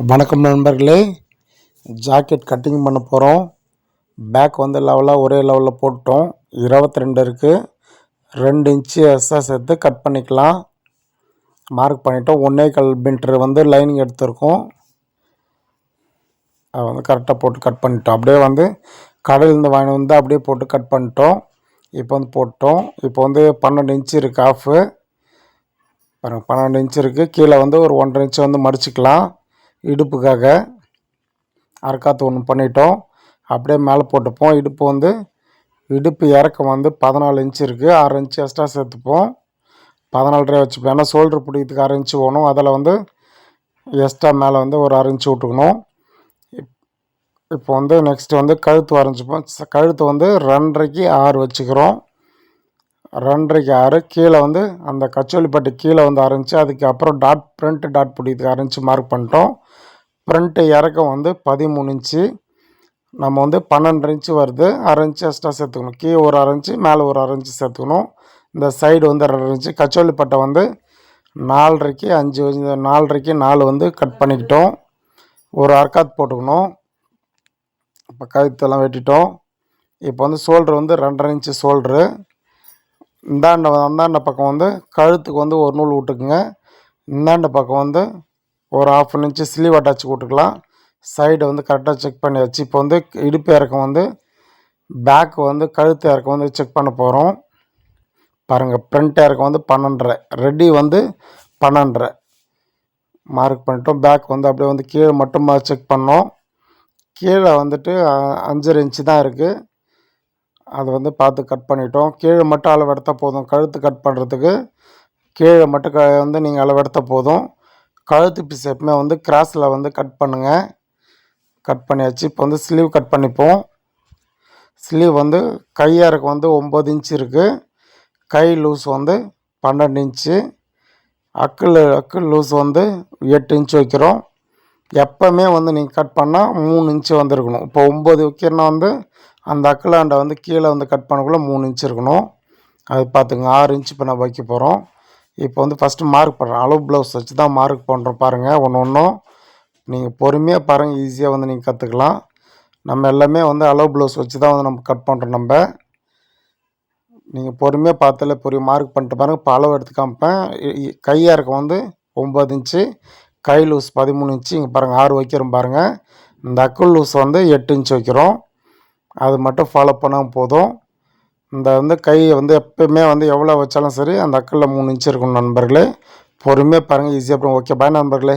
வணக்கம் நண்பர்களே. Jacket cutting பண்ண போகிறோம். பேக் வந்து லெவலாக ஒரே லெவலில் போட்டோம். 22 இருக்குது. 2 இன்ச்சு எக்ஸ்ட்ரா சேர்த்து கட் பண்ணிக்கலாம். மார்க் பண்ணிட்டோம். 1.25 மீட்டர் வந்து லைனிங் எடுத்திருக்கோம். அதை வந்து கரெக்டாக போட்டு கட் பண்ணிட்டோம். அப்படியே வந்து கடையிலேருந்து வாங்கி வந்து அப்படியே போட்டு கட் பண்ணிட்டோம். இப்போ வந்து போட்டோம். இப்போ வந்து 12 இன்ச்சு இருக்குது ஆஃபு. பாருங்கள், 12 இன்ச்சு இருக்குது. கீழே வந்து ஒரு 1.5 இன்ச்சு வந்து மடிச்சிக்கலாம். இடுப்புக்காக அரைக்காத்து ஒன்று பண்ணிட்டோம். அப்படியே மேலே போட்டுப்போம். இடுப்பு இறக்கம் வந்து 14 இன்ச்சு இருக்குது. 6 இன்ச்சு எக்ஸ்ட்ரா சேர்த்துப்போம். 14.5 வச்சுப்போம். ஏன்னா ஷோல்டர் பிடிக்கிறதுக்கு 6 இன்ச்சு வேணும். அதில் வந்து எக்ஸ்ட்ரா மேலே வந்து ஒரு 6 இன்ச்சு விட்டுக்கணும். இப்போ வந்து நெக்ஸ்ட்டு வந்து கழுத்து வரைஞ்சிப்போம். கழுத்து வந்து 2.5க்கு 6 வச்சுக்கிறோம். 2.5க்கு 6. கீழே வந்து அந்த கச்சோலிப்பட்டி கீழே வந்து 6 இன்ச்சு. அதுக்கப்புறம் ஃப்ரண்ட்டு டாட் பிடிக்கிறதுக்கு 6 இன்ச்சு மார்க் பண்ணிட்டோம். ஃப்ரண்ட்டு இறக்கம் வந்து 13 இன்ச்சு. நம்ம வந்து 12 இன்ச்சு வருது. 6 இன்ச்சு எக்ஸ்ட்ரா சேர்த்துக்கணும். கீழே ஒரு 6 இன்ச்சு, மேலே ஒரு 6 இன்ச்சு சேர்த்துக்கணும். இந்த சைடு வந்து 2 இன்ச்சு. கச்சோலிப்பட்டை வந்து 4.5க்கு 5, 4.5க்கு 4 வந்து கட் பண்ணிக்கிட்டோம். ஒரு அரைக்காத்து போட்டுக்கணும். இப்போ கழுத்தெல்லாம் வெட்டிட்டோம். இப்போ வந்து ஷோல்ட்ரு வந்து 2.5 இன்ச்சு ஷோல்ட்ரு. அந்தாண்ட பக்கம் வந்து கழுத்துக்கு வந்து ஒரு நூல் விட்டுக்குங்க. இந்தாண்ட பக்கம் வந்து ஒரு 1/2 இன்ச்சு ஸ்லீவ் அட்டாச் விட்டுக்கலாம். சைடை வந்து கரெக்டாக செக் பண்ணியாச்சு. இப்போ வந்து இடுப்பு இறக்கம் வந்து பேக்கு வந்து கழுத்து இறக்கம் வந்து செக் பண்ண போகிறோம். பாருங்கள், ஃப்ரண்ட் இறக்கம் வந்து 12.5, ரெடி வந்து 12.5 மார்க் பண்ணிட்டோம். பேக் வந்து அப்படியே வந்து கீழே மட்டுமா செக் பண்ணோம். கீழே வந்துட்டு 5.5 இன்ச்சு தான் இருக்குது. அது வந்து பார்த்து கட் பண்ணிட்டோம். கீழே மட்டும் அளவு எடுத்தால் போதும். கழுத்து கட் பண்ணுறதுக்கு கீழே மட்டும் வந்து நீங்கள் அளவு எடுத்தால் போதும். கழுத்து பீஸ் எப்பவுமே வந்து கிராஸில் வந்து கட் பண்ணுங்கள். கட் பண்ணியாச்சு. இப்போ வந்து ஸ்லீவ் கட் பண்ணிப்போம். ஸ்லீவ் வந்து கையாருக்கு வந்து 9 இன்ச்சு இருக்குது. கை லூஸ் வந்து 12 இன்ச்சு. அக்கிள் லூஸ் வந்து 8 இன்ச்சு வைக்கிறோம். எப்போவுமே வந்து நீங்கள் கட் பண்ணால் 3 இன்ச்சு வந்துருக்கணும். இப்போ 9 வைக்கிறனா வந்து அந்த அக்கிளாண்டை வந்து கீழே வந்து கட் பண்ணக்குள்ளே 3 இன்ச்சு இருக்கணும். அது பார்த்துங்க. 6 இன்ச்சு இப்போ நான் வைக்க போகிறோம். இப்போ வந்து ஃபஸ்ட்டு மார்க் பண்ணுறோம். அளவு ப்ளவுஸ் வச்சு தான் மார்க் பண்ணுறோம். பாருங்கள், ஒன்றும் நீங்கள் பொறுமையாக பாருங்கள். ஈஸியாக வந்து நீங்கள் கற்றுக்கலாம். நம்ம எல்லாமே வந்து அளவு ப்ளவுஸ் வச்சு தான் வந்து நம்ம கட் பண்ணுறோம். நீங்கள் பொறுமையாக பார்த்தாலே புரியும். மார்க் பண்ணிட்டு பாருங்கள். இப்போ அளவு எடுத்து காமிப்பேன். கையாருக்கு வந்து 9 இன்ச்சு. கை லூஸ் 13 இன்ச்சு. இங்கே பாருங்கள், 6 வைக்கிறோம் பாருங்கள். இந்த அக்குள் லூஸ் வந்து 8 இன்ச்சு வைக்கிறோம். அது மட்டும் ஃபாலோ பண்ணால் போதும். இந்த வந்து கை வந்து எப்போயுமே வந்து எவ்வளோ வச்சாலும் சரி அந்த அக்கிளில் 3 இன்ச்சு இருக்கணும் நண்பர்களே. பொறுமையாக பாருங்கள். ஈஸியாக அப்புறம் ஓகே. பாய் நண்பர்களே.